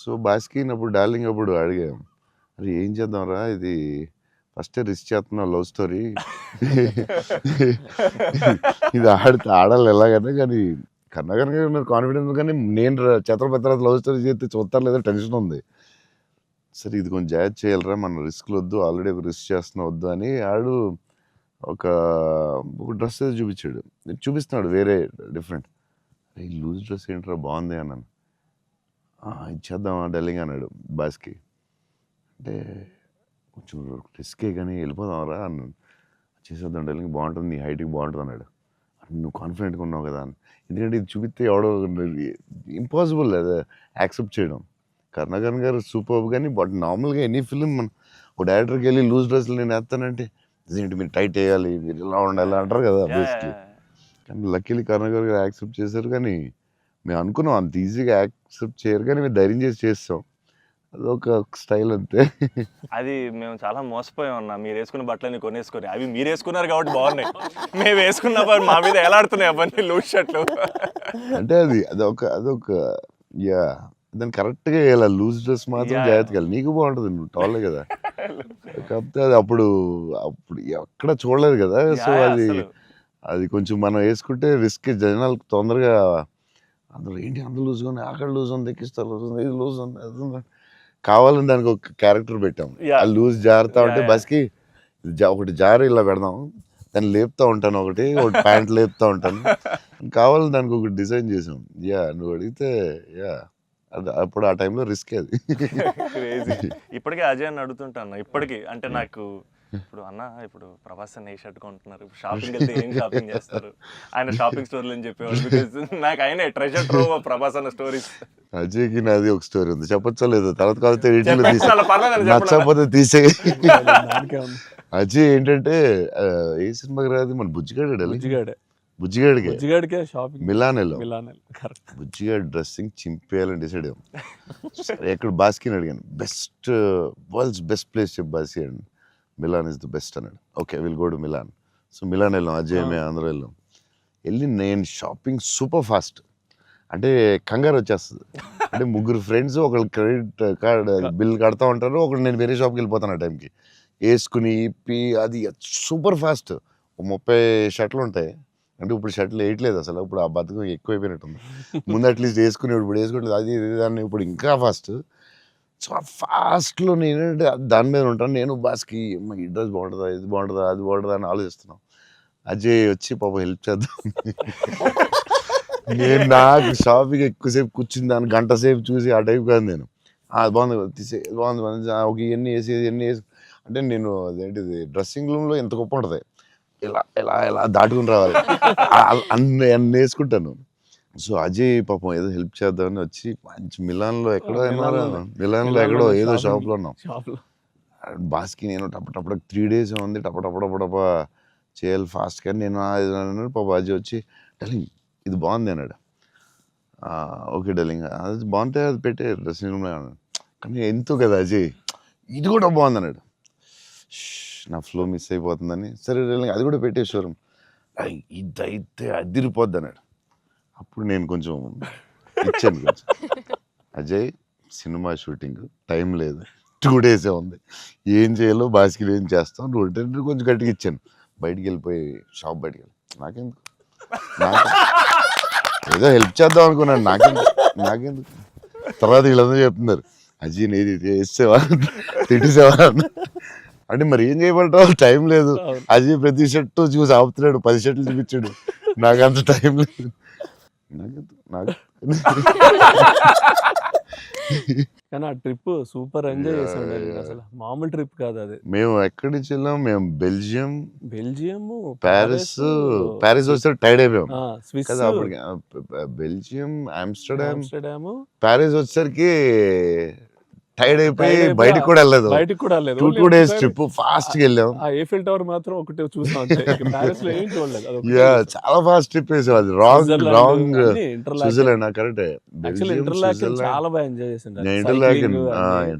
సో బాస్కి అప్పుడు డార్లింగ్ అప్పుడు అడిగాం, అరే ఏం చేద్దాంరా, ఇది ఫస్ట్ రిస్క్ చేస్తున్నావు లవ్ స్టోరీ, ఇది ఆడాలి ఎలాగైనా, కానీ కర్ణాకర్ గారు కాన్ఫిడెన్స్, కానీ నేను ఛత్రపతి తర్వాత లవ్ స్టోరీ చేస్తే చూస్తారు లేదా టెన్షన్ ఉంది. సరే ఇది కొంచెం జాగ్రత్త చేయాలరా, మన రిస్క్లు వద్దు, ఆల్రెడీ ఒక రిస్క్ చేస్తున్నా వద్దు అని ఆడు ఒక డ్రెస్ ఏదో చూపించాడు, చూపిస్తున్నాడు వేరే డిఫరెంట్. ఈ లూజ్ డ్రెస్ ఏంట్రా బాగుంది అన్నాను. ఇచ్చేద్దామా డార్లింగ్ అన్నాడు బాస్కి. అంటే కొంచెం రిస్కే కానీ వెళ్ళిపోదాంరా అన్నాను. చేసేద్దాం డార్లింగ్, బాగుంటుంది, నీ హైట్కి బాగుంటుంది అన్నాడు. నువ్వు కాన్ఫిడెంట్గా ఉన్నావు కదా అని. ఎందుకంటే ఇది చూపిస్తే ఎవడో ఇంపాసిబుల్ అది యాక్సెప్ట్ చేయడం. కర్ణాకర్ గారు సూపర్, కానీ బట్ నార్మల్గా ఎనీ ఫిలిం మన ఒక డైరెక్టర్కి వెళ్ళి లూజ్ డ్రెస్లు నేను వేస్తానంటే ఇదేంటి మీరు టైట్ వేయాలి, మీరు ఇలా ఉండాలి అంటారు కదా బేసిక్లీ. కానీ లక్కీలీ కర్ణాకర్ గారు యాక్సెప్ట్ చేశారు. కానీ మేము అనుకున్నాం అంత ఈజీగా యాక్సెప్ట్ చేయరు, కానీ మేము ధైర్యం చేసి చేస్తాం. అదొక స్టైల్ అంతే. అది మేము చాలా మోసపోయాం అన్న, మీరు వేసుకున్న బట్టలన్నీ కొనేసుకొని. అవి మీరు వేసుకున్నారు కాబట్టి బాగున్నాయి, మేము వేసుకున్నప్పుడు మా మీద ఎలాడుతున్నాయి అవన్నీ లూజ్ షర్ట్లు. అంటే అదొక యా దాన్ని కరెక్ట్గా వేయాలి. లూజ్ డ్రెస్ మాత్రం Yeah. జాగ్రత్తగా వేయాలి. నీకు బాగుంటుంది, నువ్వు టాలే కదా. కాకపోతే అది అప్పుడు ఎక్కడ చూడలేదు కదా. సో Yeah, అది అసలు. అది కొంచెం మనం వేసుకుంటే రిస్క్. జనాలకు తొందరగా అందులో ఏంటి అంత లూజ్గా ఉంది, అక్కడ లూజ్ ఉంది, ఎక్కిస్తా లూజ్ ఉంది, ఇది లూజ్ ఉంది, అది ఉంది. కావాలని దానికి ఒక క్యారెక్టర్ పెట్టాం. Yeah. ఆ లూజ్ జారుతా ఉంటే Yeah, yeah. బస్కి ఒకటి జారి ఇలా పెడదాం, దాన్ని లేపుతా ఉంటాను, ఒకటి ప్యాంట్ లేపుతా ఉంటాను. కావాలని దానికి ఒకటి డిజైన్ చేసాం. యా నువ్వు అడిగితే యా అది అప్పుడు ఆ టైంలో రిస్క్ అది. క్రేజీ. ఇప్పటికే అజయ్ అని అడుగుతుంటాను ఇప్పటికీ. అంటే నాకు ఇప్పుడు అన్న, ఇప్పుడు ప్రభాస్ అన్న ఏ షర్ట్ కొంటున్నారు, షాపింగ్ వెళ్తే ఏం షాపింగ్ చేస్తారు, ఆయన షాపింగ్ స్టోర్లు అని చెప్పేవాడు. బికాజ్ నాకు ఆయన ట్రెజర్ ట్రోవ్ ప్రభాస్ అన్న స్టోరీస్. అజయ్కి నాది ఒక స్టోరీ ఉంది, చెప్పచ్చో లేదో తర్వాత కాకపోతే ఎడిటింగ్లో తీసే, చెప్పేసి పర్లేదు నచ్చకపోతే తీసే. దానికే ఉంది. అజయ్ ఏంటంటే ఏ సినిమాకి రాదు మన బుజ్జిగాడే, బుజ్జిగాడికే షాపింగ్ మిలాన్ వెళ్ళాం. Milan correct. బుజ్జిగాడి డ్రెస్సింగ్ చింపేయాలని డిసైడ్ అయ్యాం. సరే ఎక్కడ బాస్కిని అడిగాను, వరల్డ్స్ బెస్ట్ ప్లేస్ చెప్పు బాస్కి అండి. మిలాన్ ఇస్ ద బెస్ట్ అన్నాడు. Okay will go to Milan. So Milan వెళ్ళాం, అజయ్ మేము అందరూ వెళ్ళాం. వెళ్ళి నేను షాపింగ్ సూపర్ ఫాస్ట్, అంటే కంగారు వచ్చేస్తుంది. అంటే ముగ్గురు ఫ్రెండ్స్ ఒకళ్ళు క్రెడిట్ కార్డ్ బిల్ కడతా ఉంటారు, ఒకళ్ళు నేను వేరే షాప్కి వెళ్ళిపోతాను ఆ టైంకి. వేసుకుని ఇప్పి అది సూపర్ ఫాస్ట్. 30 షర్ట్లు ఉంటాయి. అంటే ఇప్పుడు షర్ట్లు వేయట్లేదు అసలు, ఇప్పుడు ఆ బతుకు ఎక్కువైపోయినట్టుంది. ముందు అట్లీస్ట్ వేసుకుని ఇప్పుడు వేసుకోవట్లేదు, అది దాన్ని ఇప్పుడు ఇంకా ఫాస్ట్. సో ఆ ఫాస్ట్లో నేనంటే దాని మీద ఉంటాను. నేను బాస్కి ఈ డ్రెస్ బాగుంటుందా, ఇది బాగుంటుందా, అది బాగుంటుందా అని ఆలోచిస్తున్నాం. అజయ్ వచ్చి పాప హెల్ప్ చేద్దాం. నేను నాకు షాపింగ్ ఎక్కువసేపు కూర్చుని దాన్ని గంట సేపు చూసి ఆ టైప్ కాదు నేను. అది బాగుంది తీసే, బాగుంది ఒక ఇవన్నీ వేసి అంటే నేను అదేంటిది డ్రెస్సింగ్ రూమ్లో ఎంత గొప్ప ఉంటుంది, ఇలా ఇలా ఇలా దాటుకుని రావాలి, అన్ని వేసుకుంటాను. సో అజయ్ పాపం ఏదో హెల్ప్ చేద్దామని వచ్చి మంచి మిలాన్లో ఎక్కడో ఏదో షాప్లో ఉన్నాం. బాస్కి నేను టపటపడ 3 days ఉంది, టపటపడపడప చేయాలి ఫాస్ట్. కానీ నేను పాప అజయ్ వచ్చి డార్లింగ్ ఇది బాగుంది అన్నాడు. ఓకే డార్లింగ్ అది బాగుంటే అది పెట్టే డ్రెస్సింగ్ రూమ్లో అన్నాడు. కానీ ఎంతో కదా అజయ్ ఇది కూడా బాగుంది అన్నాడు. నా ఫ్లో మిస్ అయిపోతుందని సరే డార్లింగ్ అది కూడా పెట్టే షోరూమ్, ఇదైతే అదిరిపోద్ది అన్నాడు. అప్పుడు నేను కొంచెం ఇచ్చాను కొంచెం. అజయ్ సినిమా షూటింగ్ టైం లేదు, 2 days ఉంది, ఏం చేయాలో బాస్కిలో ఏం చేస్తాం, నువ్వు కొంచెం గట్టిగా ఇచ్చాను. బయటికి వెళ్ళిపోయి షాప్ బయటికి వెళ్ళి నాకెందుకు ఏదో హెల్ప్ చేద్దాం అనుకున్నాను, నాకెందుకు. తర్వాత వీళ్ళందరూ చెప్తున్నారు అజయ్ నేది వేసేవా తిట్టేసేవా అంటే మరి ఏం చేయమంటావు, టైం లేదు. అజయ్ ప్రతి షర్టు చూసి ఆపుతున్నాడు, 10 షర్ట్లు చూపించాడు, నాకు అంత టైం లేదు. నాకు కానీ ఆ ట్రిప్ సూపర్ ఎంజాయ్ చేసాం. అసలు మామూలు ట్రిప్ కాదు అది. మేము ఎక్కడి నుంచి వెళ్ళాం, మేము బెల్జియం, ప్యారిస్ ప్యారిస్ వస్తే టైర్డ్ అయిపోయాం స్విస్ కదా. అప్పటికి బెల్జియం, ఆమ్స్టర్డామ్, ఆమ్స్టర్డామ్, ప్యారిస్ వచ్చేసరికి టైర్డ్ అయిపోయి బయటకు కూడా వెళ్ళలేదు. 2 days ట్రిప్ ఫాస్ట్ గా వెళ్ళాం. ఆ ఏఫిల్ టవర్ మాత్రం ఒకటి చూసాం, ప్యారిస్ లో ఏం చూడలేదు. చాలా ఫాస్ట్ ట్రిప్ వేసాం. అది రాంగ్ స్విట్జర్లాండ్ కరెక్ట్. చాలా బాగా ఎంజాయ్ చేసాం.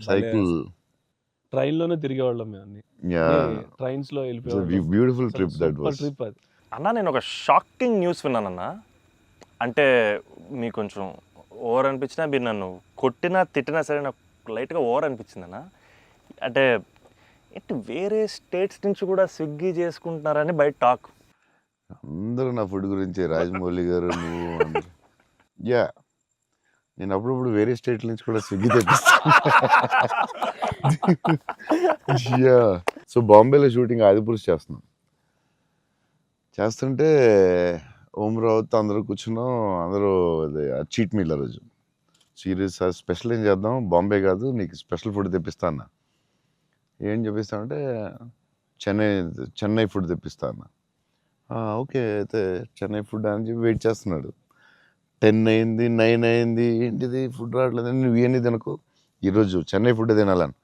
సైకిల్ ట్రైన్ లోనే తిరిగేవాళ్ళం మేము అన్ని. ట్రైన్స్ లో వెళ్ళిపోయాం. Beautiful trip that was. Trip అది. అన్న నేను ఒక షాకింగ్ న్యూస్ విన్నానన్న. అంటే మీకు కొంచెం ఓవర్ అనిపించినా, మీరు నన్ను కొట్టినా తిట్టినా సరే నాకు లైట్గా ఓవర్ అనిపించింది అన్న. అంటే ఏంటి వేరే స్టేట్స్ నుంచి కూడా స్విగ్గీ చేసుకుంటున్నారని బయట టాక్. అందరూ నా ఫుడ్ గురించి రాజమౌళి గారు నువ్వు యా నేను అప్పుడప్పుడు వేరే స్టేట్ల నుంచి కూడా స్విగ్గీ తెప్పిస్తాను. యా సో బాంబేలో షూటింగ్ ఆదిపురుష్ చేస్తుంటే ఓం రావుతో అందరూ కూర్చున్నాం. అందరూ చీట్ మీల్ ఆ రోజు సీరియస్ స్పెషల్ ఏం చేద్దాం, బాంబే కాదు నీకు స్పెషల్ ఫుడ్ తెప్పిస్తా అన్న. ఏం చెప్పిస్తానంటే చెన్నై ఫుడ్ తెప్పిస్తా అన్న. ఓకే అయితే చెన్నై ఫుడ్ అని చెప్పి వెయిట్ చేస్తున్నాడు. 10 అయింది, 9 అయింది, ఏంటిది ఫుడ్ రావట్లేదు, నువ్వు ఇవన్నీ తినకు, ఈరోజు చెన్నై ఫుడ్ తినాలని.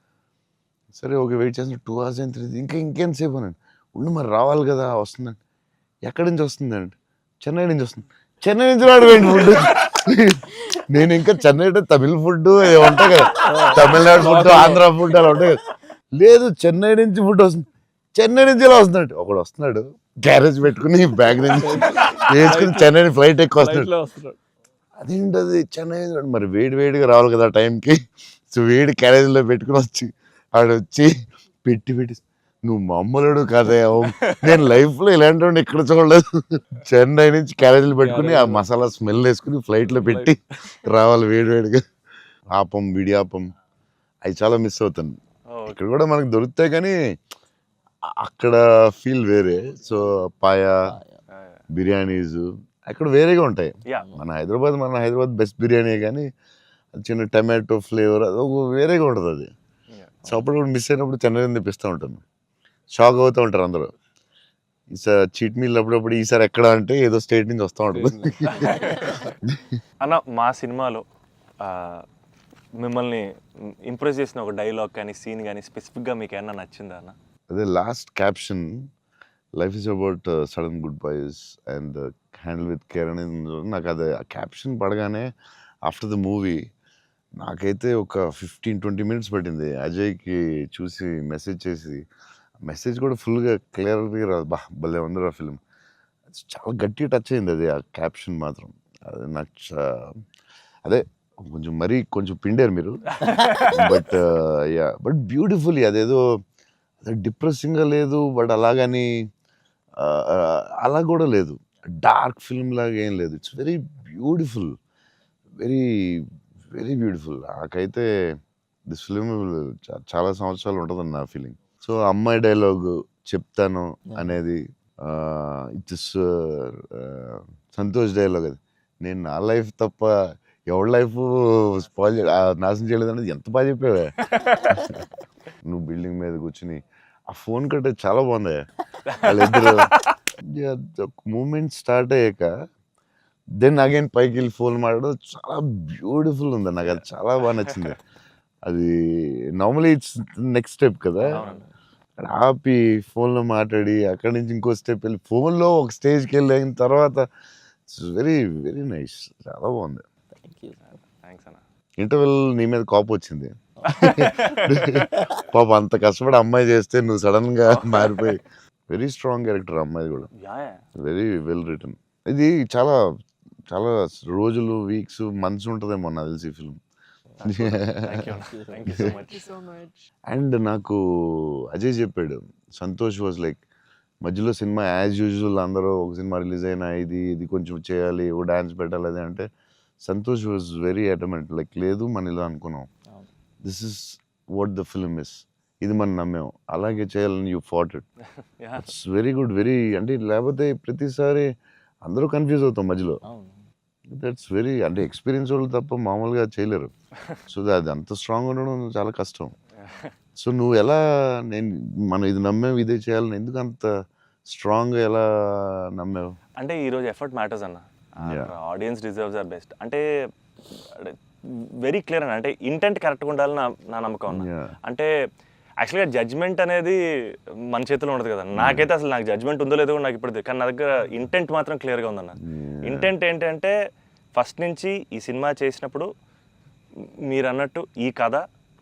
సరే ఓకే వెయిట్ చేస్తున్నా. 2 hours అయింది, ఇంకెంతసేపు అనండి. ఉండి మరి రావాలి కదా, వస్తుందండి. ఎక్కడి నుంచి వస్తుందండి? చెన్నై నుంచి వస్తుంది. చెన్నై నుంచి రావడం ఫుడ్ నేను ఇంకా చెన్నై అంటే తమిళ ఫుడ్ ఉంటాయి కదా, తమిళనాడు ఫుడ్, ఆంధ్ర ఫుడ్ అలా ఉంటాయి కదా. లేదు చెన్నై నుంచి ఫుడ్ వస్తుంది, చెన్నై నుంచి ఇలా వస్తున్నాడు. ఒకడు వస్తున్నాడు గ్యారేజ్ పెట్టుకుని బ్యాగ్ నుంచి వేసుకుని చెన్నై ఫ్లైట్ ఎక్కువ వస్తున్నాడు. ఫ్లైట్లో వస్తున్నాడు. అదేంటది చెన్నై మరి వేడి వేడిగా రావాలి కదా టైంకి. సో వేడి క్యారేజ్లో పెట్టుకుని వచ్చి ఆడ వచ్చి పెట్టి నువ్వు మామూలుడు కాదే, నేను లైఫ్లో ఇలాంటి వాడిని ఎక్కడ చూడలేదు. చెన్నై నుంచి క్యారేజీలు పెట్టుకుని ఆ మసాలా స్మెల్ వేసుకుని ఫ్లైట్లో పెట్టి రావాలి వేడి వేడిగా. ఆపం, విడియాపం అవి చాలా మిస్ అవుతాను. ఇక్కడ కూడా మనకు దొరుకుతాయి కానీ అక్కడ ఫీల్ వేరే. సో పాయా, బిర్యానీస్ అక్కడ వేరేగా ఉంటాయి. Yeah. మన హైదరాబాద్ బెస్ట్ బిర్యానీ, కానీ చిన్న టమాటో ఫ్లేవర్ అది వేరేగా ఉంటుంది అది. సో అప్పుడు మిస్ అయినప్పుడు చెన్నై తెప్పిస్తూ ఉంటాను. షాక్ అవుతూ ఉంటారు అందరూ. ఈసారి చీట్ మీల్ అప్పుడప్పుడు ఈసారి ఎక్కడ అంటే ఏదో స్టేట్ నుంచి వస్తూ ఉంటుంది. అన్న మా సినిమాలో మిమ్మల్ని ఇంప్రెస్ చేసిన ఒక డైలాగ్ కానీ సీన్ కానీ స్పెసిఫిక్గా మీకు ఏమన్నా నచ్చిందా అన్న? అదే last caption, life is about sudden goodbyes and handle with care అనేది నాకు అది ఆ క్యాప్షన్ పడగానే ఆఫ్టర్ ద మూవీ నాకైతే ఒక 15-20 minutes పట్టింది అజయ్కి చూసి మెసేజ్ చేసి. మెసేజ్ కూడా ఫుల్గా క్లియర్గా రాదు, భలే ఉంది ఆ ఫిల్మ్. చాలా గట్టిగా టచ్ అయింది అది, ఆ క్యాప్షన్ మాత్రం. అది నాకు అదే కొంచెం పిండారు మీరు. బట్ బ్యూటిఫుల్లీ అదేదో డిప్రెసింగ్గా లేదు, బట్ అలాగని అలా కూడా లేదు, డార్క్ ఫిల్మ్ లాగా ఏం లేదు. It's very beautiful, very very beautiful. నాకైతే దిస్ ఫిల్మ్ చాలా సంవత్సరాలు ఉంటుందని నా ఫీలింగ్. సో అమ్మాయి డైలాగ్ చెప్తాను అనేది ఇట్స్ సంతోష్ డైలాగ్. అది నేను నా లైఫ్ తప్ప ఎవరి లైఫ్ స్పాయిల్ నాశనం చేయలేదు అనేది ఎంత బాగా చెప్పావే. నువ్వు బిల్డింగ్ మీద కూర్చుని ఆ ఫోన్ కట్టే చాలా బాగుంది. వాళ్ళిద్దరు మూమెంట్ స్టార్ట్ అయ్యాక దెన్ అగైన్ పైకి వెళ్ళి ఫోన్ మాట్లాడడం చాలా బ్యూటిఫుల్ ఉంది. నాకు అది చాలా బాగా నచ్చింది. అది నార్మలీ ఇట్స్ నెక్స్ట్ స్టెప్ కదా, ఆపి ఫోన్లో మాట్లాడి అక్కడి నుంచి ఇంకో స్టెప్ వెళ్ళి ఫోన్లో ఒక స్టేజ్కి వెళ్ళిన తర్వాత ఇట్స్ వెరీ వెరీ నైస్, చాలా బాగుంది. థ్యాంక్స్ అన్న. ఇంటర్వెల్ నీ మీద కోపం వచ్చింది పాప, అంత కష్టపడి అమ్మాయి చేస్తే నువ్వు సడన్ గా మారిపోయి. వెరీ స్ట్రాంగ్ క్యారెక్టర్ అమ్మాయి కూడా, వెరీ వెల్ రిటర్న్. ఇది చాలా చాలా రోజులు, వీక్స్, మంత్స్ ఉంటుందేమో నాకు తెలిసి film. Thank you so much. And నాకు అజయ్ చెప్పాడు, సంతోష్ వాజ్ లైక్ మధ్యలో సినిమా యాజ్ యూజువల్ అందరూ ఒక సినిమా రిలీజ్ అయినా ఇది కొంచెం చేయాలి, ఓ డాన్స్ పెట్టాలి అది అంటే, సంతోష్ వాజ్ వెరీ అటమెంట్ లైక్ లేదు మన ఇలా అనుకున్నాం, this is what the film is, ఇది మనం నమ్మాం, అలాగే చేయాలని you fat it. It's very good, very అంటే లేకపోతే ప్రతిసారి అందరూ కన్ఫ్యూజ్ అవుతాం మధ్యలో. దట్స్ వెరీ అంటే ఎక్స్పీరియన్స్ వాళ్ళు తప్ప మామూలుగా చేయలేరు. సో అది అంత స్ట్రాంగ్ ఉండడం చాలా కష్టం. సో నువ్వు ఎలా మనం ఇది నమ్మావు ఇదే చేయాలని ఎందుకు అంత స్ట్రాంగ్గా ఎలా నమ్మావు? అంటే ఈరోజు ఎఫర్ట్ మ్యాటర్స్ అన్న, ఆడియన్స్ డిజర్వ్స్ ఆర్ బెస్ట్ అంటే వెరీ క్లియర్ అన్న. అంటే ఇంటెంట్ కరెక్ట్గా ఉండాలని నా నమ్మకం అన్న. అంటే యాక్చువల్గా జడ్జ్మెంట్ అనేది మన చేతిలో ఉండదు కదా. నాకైతే అసలు నాకు జడ్జ్మెంట్ ఉందో లేదో నాకు ఇప్పుడు, కానీ నా దగ్గర ఇంటెంట్ మాత్రం క్లియర్గా ఉందన్న. ఇంటెంట్ ఏంటంటే ఫస్ట్ నుంచి ఈ సినిమా చేసినప్పుడు మీరు అన్నట్టు ఈ కథ,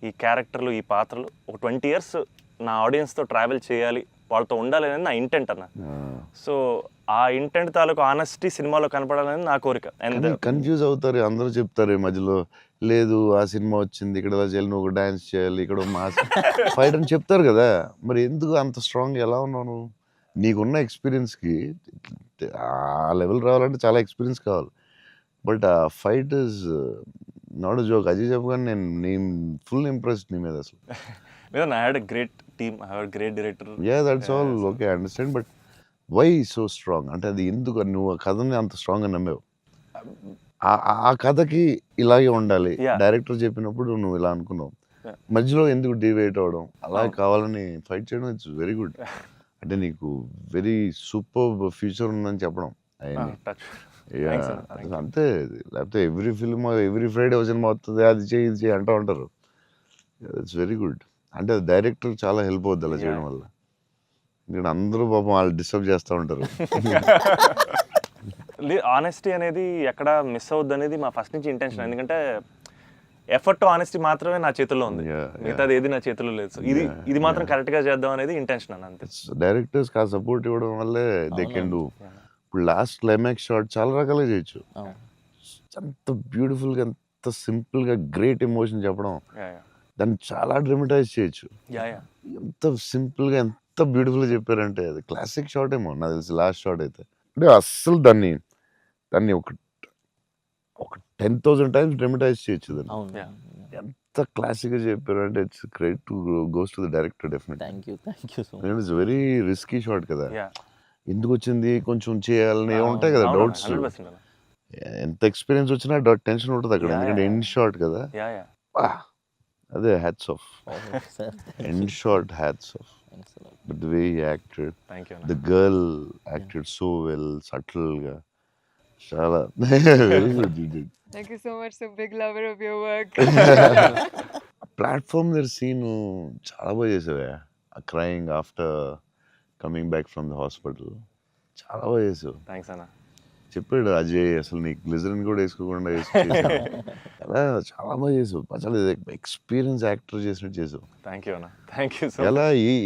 ఈ క్యారెక్టర్లు, ఈ పాత్రలు ఒక 20 years నా ఆడియన్స్తో ట్రావెల్ చేయాలి, వాళ్ళతో ఉండాలి అనేది నా ఇంటెంట్ అన్న. సో ఆ ఇంటెంట్ తాలూకు ఆనెస్టీ సినిమాలో కనపడాలని నా కోరిక. అండ్ కన్ఫ్యూజ్ అవుతారు అందరూ, చెప్తారు మధ్యలో లేదు ఆ సినిమా వచ్చింది ఇక్కడ ఇలా చేయాలి, నువ్వు డాన్స్ చేయాలి, ఇక్కడ మాస్ ఫైట్ అని చెప్తారు కదా. మరి ఎందుకు అంత స్ట్రాంగ్ ఎలా ఉన్నావు? నీకున్న ఎక్స్పీరియన్స్కి ఆ లెవెల్ రావాలంటే చాలా ఎక్స్పీరియన్స్ కావాలి. బట్ ఆ fight is not joke. Ajay చెప్పగానే నేను ఫుల్ ఇంప్రెస్డ్ నీ మీద అసలు. I had a great team, I had great director. Yeah that's all okay, understand. But why so strong అంటే అది ఎందుకు నువ్వు ఆ కథని అంత స్ట్రాంగ్గా నమ్మావు? ఆ కథకి ఇలాగే ఉండాలి, డైరెక్టర్ చెప్పినప్పుడు నువ్వు ఇలా అనుకున్నావు, మధ్యలో ఎందుకు డివైట్ అవ్వడం, అలా కావాలని ఫైట్ చేయడం ఇట్స్ వెరీ గుడ్. అంటే నీకు వెరీ సూపర్ ఫ్యూచర్ ఉందని చెప్పడం అంతే. లేకపోతే every film every Friday cinema వస్తుంది, అది చేయి ఇది చేయి అంటూ ఉంటారు. It's very good. అంటే డైరెక్టర్ చాలా హెల్ప్ అవుద్ది అలా చేయడం వల్ల. ఇక్కడ అందరూ పాపం వాళ్ళు డిస్టర్బ్ చేస్తూ ఉంటారు. ఆనెస్టీ అనేది ఎక్కడ మిస్ అవుద్ది అనేది మా ఫస్ట్ నుంచి ఇంటెన్షన్. ఎందుకంటే ఎఫర్ట్ ఆనెస్టీ మాత్రమే నా చేతుల్లో ఉంది, మిగతాది ఏది నా చేతుల్లో లేదు. సో ఇది మాత్రం కరెక్ట్గా చేద్దాం అనేది ఇంటెన్షన్ అన్న, అంతే. డైరెక్టర్స్ కా సపోర్ట్ ఇవ్వడం వల్లే దే కెన్ డూ. ఇప్పుడు లాస్ట్ క్లైమాక్స్ షాట్ చాలా రకాలుగా చేయొచ్చు. అంత బ్యూటిఫుల్గా, అంత సింపుల్గా గ్రేట్ ఎమోషన్ చెప్పడం, దాన్ని చాలా డ్రమటైజ్ చేయొచ్చు. ఎంత సింపుల్గా, ఎంత బ్యూటిఫుల్గా చెప్పారంటే అది క్లాసిక్ షాట్ ఏమో నాకు తెలిసి లాస్ట్ షాట్ అయితే. అంటే అస్సలు దాన్ని ఒక 10,000 టైమ్స్ డ్రమటైజ్ చేయొచ్చు దాన్ని. ఎంత క్లాసిక్గా చెప్పారు అంటే it's credit to goes to the director definitely. Thank you so much. It's very risky shot కదా, ఎందుకు వచ్చింది కొంచెం చేయాలని ఉంటాయి కదా డౌట్స్. ఎంత ఎక్స్పీరియన్స్ వచ్చినా టెన్షన్ ఉంటుంది అక్కడ, ఎందుకంటే ఎండ్ షాట్ కదా. అదే hats off, end shot hats off. But the way he acted, the girl acted so well, సటిల్గా, చాలా very good. Thank you so much. So big lover of your work. Platform దగ్గర సీన్ చాలా బాగా చేసావే, crying after coming back from the hospital, చాలా బాగా చేసావు. థ్యాంక్స్ అన్న. చెప్పాడు అజయ్, అసలు నీకు గ్లిజరిన్ కూడా వేసుకోకుండా అలా చాలా బాగా చేసావు. చాలా ఎక్స్పీరియన్స్ యాక్టర్ చేసినట్టు చేసావు. థ్యాంక్ యూ అన్న, థ్యాంక్ యూ సో. ఎలా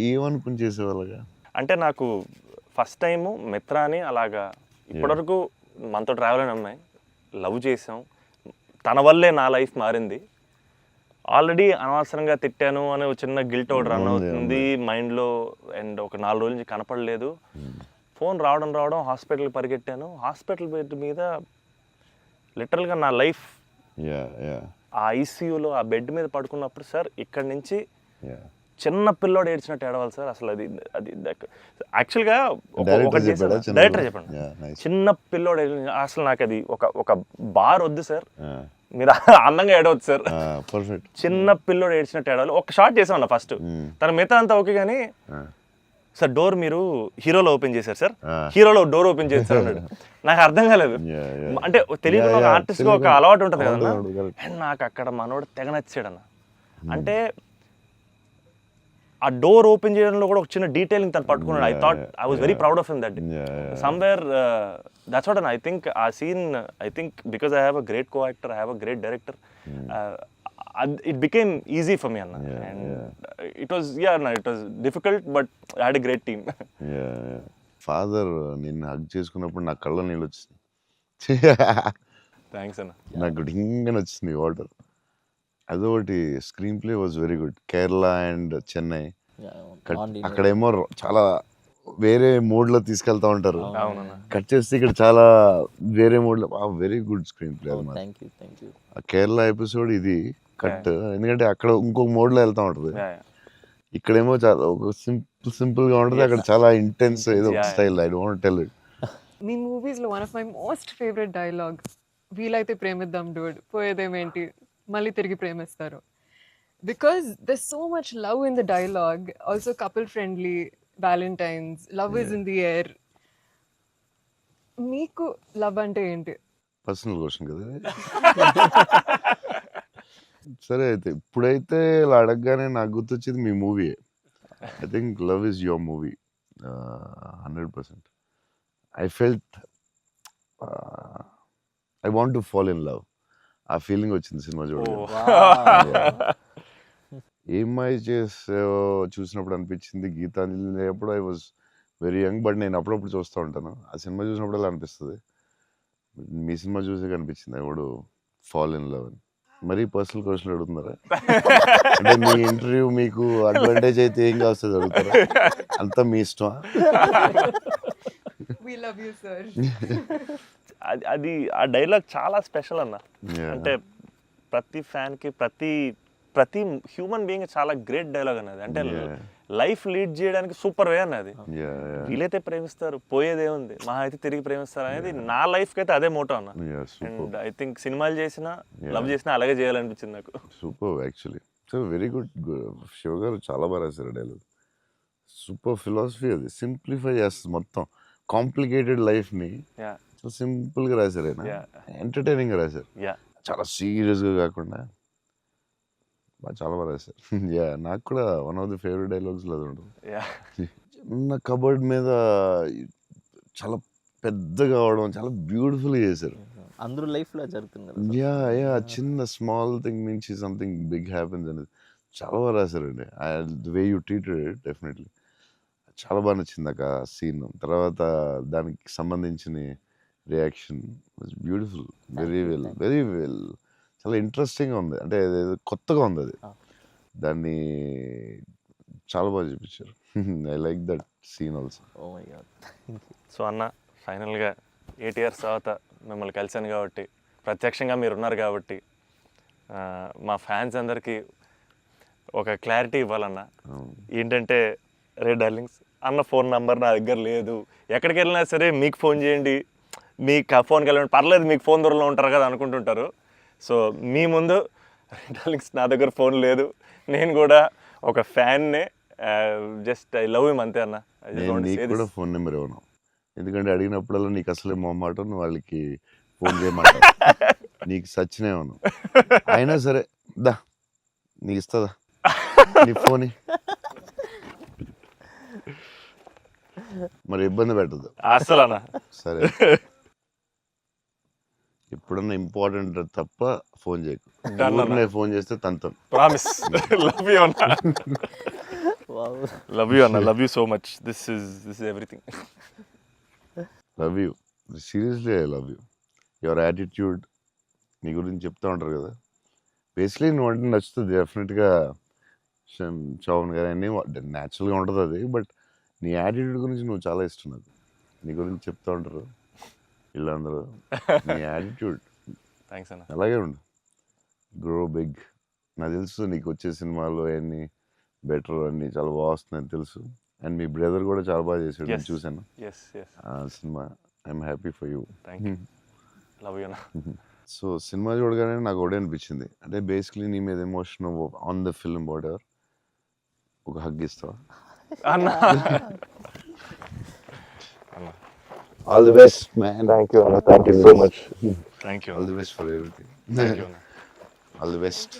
ఏమనుకుని చేసావు అలాగా? అంటే నాకు ఫస్ట్ టైము మిత్రాని అలాగా ఇప్పటివరకు మనతో ట్రావెల్ అయిన అమ్మాయి లవ్ చేసాం, తన వల్లే నా లైఫ్ మారింది. ఆల్రెడీ అనవసరంగా తిట్టాను అనే ఒక చిన్న గిల్ట్ ఒకటి రన్ అవుతుంది మైండ్లో. అండ్ ఒక 4 రోజుల నుంచి కనపడలేదు. ఫోన్ రావడం హాస్పిటల్కి పరిగెట్టాను. హాస్పిటల్ బెడ్ మీద లిటరల్గా నా లైఫ్, ఆ ఐసీయూలో ఆ బెడ్ మీద పడుకున్నప్పుడు, సార్ ఇక్కడి నుంచి చిన్న పిల్లోడు ఏడ్చినట్టు ఏడవాలి సార్. అసలు అది యాక్చువల్గా డైరెక్టర్ చెప్పండి, చిన్న పిల్లోడు అసలు నాకు అది ఒక బార్ వద్దు సార్, మీరు అందంగా ఏడవద్దు సార్, చిన్న పిల్లోడు ఏడ్చినట్టు ఏడవాలి. ఒక షాట్ చేసామన్న ఫస్ట్, తన మిగతా అంతా ఓకే కానీ సార్ డోర్ మీరు హీరోలో ఓపెన్ చేశారు సార్, హీరోలో డోర్ ఓపెన్ చేశారు అన్నాడు. నాకు అర్థం కాలేదు. అంటే తెలియదు, ఒక ఆర్టిస్ట్గా ఒక అలవాటు ఉంటుంది కదన్నా. అండ్ నాకు అక్కడ మనోడు తెగ నచ్చాడు అన్న. అంటే ఆ డోర్ ఓపెన్ చేయడంలో కూడా ఒక చిన్న డీటెయిలింగ్ తను పట్టుకున్నాడు. I thought I was very proud of him that somewhere. That's what I think ఆ scene, I think because I have a great co actor, I have a great director, it became easy for me అన్న. And it was it was difficult but I had a great team. Father నిన్ను హగ్ చేసుకున్నప్పుడు నా కళ్ళ నీళ్ళు వచ్చింది. థ్యాంక్స్ అన్న. నాకు డింగని వచ్చింది వాటర్. అదొకటి. Screen play was very good. Kerala and Chennai అక్కడేమో చాలా వేరే మోడ్లో తీసుకెళ్తా ఉంటారు, కట్ చేస్తే ఇక్కడ చాలా వేరే మోడ్లో. వెరీ గుడ్ స్క్రీన్ ప్లే అది. ఆ కేరళ ఎపిసోడ్ ఇది కట్, ఎందుకంటే అక్కడ ఇంకొక మోడ్లో వెళ్తా ఉంటుంది, ఇక్కడేమో చాలా ఒక సింపుల్గా ఉంటుంది, అక్కడ చాలా ఇంటెన్స్ ఏదో style. I don't tell it. మీ మూవీస్లో one of my most favourite dialogue, వీలైతే ప్రేమిద్దాం డూడ్, పోయేదేమేంటి మళ్ళీ తిరిగి ప్రేమిస్తారు. Because there so much love in the dialogue, also couple friendly, valentines, love is in the air. మీకు లవ్ అంటే ఏంటి? పర్సనల్ క్వశ్చన్ కదా. సరే అయితే ఇప్పుడైతే ఇలా అడగగానే నాకు గుర్తొచ్చేది మీ movie. I think love is your movie 100%. I felt I want to fall in love. ఆ ఫీలింగ్ వచ్చింది సినిమా చూడగానే. ఏమై చేసావో చూసినప్పుడు అనిపించింది, గీతాంజలి అప్పుడు I was very young, but నేను అప్పుడప్పుడు చూస్తూ ఉంటాను. ఆ సినిమా చూసినప్పుడు అలా అనిపిస్తుంది. మీ సినిమా చూసే కనిపించింది I would fall in love అని. మరీ పర్సనల్ క్వశ్చన్ అడుగుతున్నారా? అంటే మీ ఇంటర్వ్యూ మీకు అడ్వాంటేజ్ అయితే ఏం కావస్తుంది అడుగుతారా? అంతా మీ ఇష్టమా? We love you, sir. అది ఆ డైలాగ్ చాలా స్పెషల్ అన్న. అంటే ప్రతి ఫ్యాన్కి, ప్రతి హ్యూమన్ బీయింగ్ చాలా గ్రేట్ డైలాగ్ అన్నది. అంటే లైఫ్ లీడ్ చేయడానికి సూపర్ వే అన్నది. వీలైతే ప్రేమిస్తారు, పోయేదేముంది, మహా అయితే తిరిగి ప్రేమిస్తారు అనేది నా లైఫ్కి అయితే అదే మోటో అన్న. అండ్ ఐ థింక్ సినిమాలు చేసినా లవ్ చేసినా అలాగే చేయాలనిపించింది నాకు. Super actually. So very good. Shiva గారు చాలా బాగా రాశారు డైలాగ్. సూపర్ ఫిలాసఫీ అది. సింప్లిఫై చేస్తుంది మొత్తం కాంప్లికేటెడ్ లైఫ్ని. సో సింపుల్గా రాశారు ఆయన, ఎంటర్టైనింగ్గా రాశారు, చాలా సీరియస్గా కాకుండా చాలా బాగా రాశారు. నాకు కూడా వన్ ఆఫ్ ది ఫేవరెట్ డైలాగ్స్లో అది ఉంటుంది. చిన్న కబర్డ్ మీద చాలా పెద్దగా అవడం చాలా బ్యూటిఫుల్గా చేశారు. అందరూ లైఫ్లో జరుగుతుంది కదా యా యా చిన్న స్మాల్ థింగ్ నుంచి సంథింగ్ బిగ్ హ్యాపెన్స్ అనేది చాలా బాగా రాశారండి. The way you treated it definitely చాలా బాగా నచ్చింది ఆ సీన్. తర్వాత దానికి సంబంధించిన reaction was beautiful, very well చాలా ఇంట్రెస్టింగ్గా ఉంది. అంటే అదేదో కొత్తగా ఉంది అది. దాన్ని చాలా బాగా చూపించారు. I like that scene also. Oh my god. So అన్న ఫైనల్గా 8 ఇయర్స్ తర్వాత మిమ్మల్ని కలిశాను కాబట్టి, ప్రత్యక్షంగా మీరు ఉన్నారు కాబట్టి, మా ఫ్యాన్స్ అందరికీ ఒక క్లారిటీ ఇవ్వాలన్న. ఏంటంటే, రే డార్లింగ్స్ అన్న ఫోన్ నంబర్ నా దగ్గర లేదు, ఎక్కడికి వెళ్ళినా సరే మీకు ఫోన్ చేయండి, మీకు ఫోన్కి వెళ్ళండి, పర్లేదు మీకు ఫోన్ దూరంలో ఉంటారు కదా అనుకుంటుంటారు. సో మీ ముందు రే డార్లింగ్స్ నా దగ్గర ఫోన్ లేదు, నేను కూడా ఒక ఫ్యాన్నే, జస్ట్ ఐ లవ్ హిమ్ అంతే అన్న. నీకు కూడా ఫోన్ నెంబర్ ఇవ్వను, ఎందుకంటే అడిగినప్పుడల్లా నీకు అసలే మొహమాటం, నువ్వు వాళ్ళకి ఫోన్ చేయమంటావు. నీకు సచ్చినే ఇవ్వను. అయినా సరే దా నీకు ఇస్తుందా నీ ఫోన్, మరి ఇబ్బంది పెట్టద్దు అసలు అన్న. సరే. ఎప్పుడన్నా ఇంపార్టెంట్ తప్ప ఫోన్ చేయకు. ఫోన్ చేస్తే తంతం. ప్రామిస్. లవ్ యూ అన్న. వావ్. లవ్ యూ అన్న, love you so much. This is everything. Love you, seriously I love you. Your attitude, నీ గురించి చెప్తూ ఉంటారు కదా, బేసిక్లీ నువ్వు అంటే నచ్చుతుంది డెఫినెట్గా. చౌన్ గారు అన్నీ న్యాచురల్గా ఉంటుంది అది, బట్ నీ యాటిట్యూడ్ గురించి నువ్వు చాలా ఇష్టం నాకు. నీ గురించి చెప్తూ ఉంటారు వీళ్ళందరూ, నీ యాటిట్యూడ్ థ్యాంక్స్ అన్న. అలాగే ఉండు, గ్రో బిగ్. నాకు తెలుసు నీకు వచ్చే సినిమాలు అన్నీ బెటర్ అన్నీ చాలా బాగా వస్తున్నాయని తెలుసు. అండ్ మీ బ్రదర్ కూడా చాలా బాగా చేశాడు, నేను చూశాను ఎస్ ఎస్, ఆ cinema. I'm happy for you. Thank you. Love you అన్న. సో సినిమా చూడగానే నాకు ఒకటే అనిపించింది, అంటే బేసిక్లీ నీ మీద emotion on the film whatever, ఒక హగ్ ఇస్తావా అన్న. All the best man. Thank you అన్న, thank you so much. Thank you. All the best for everything. Thank you అన్న. All the best.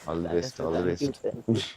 All the best. All the best.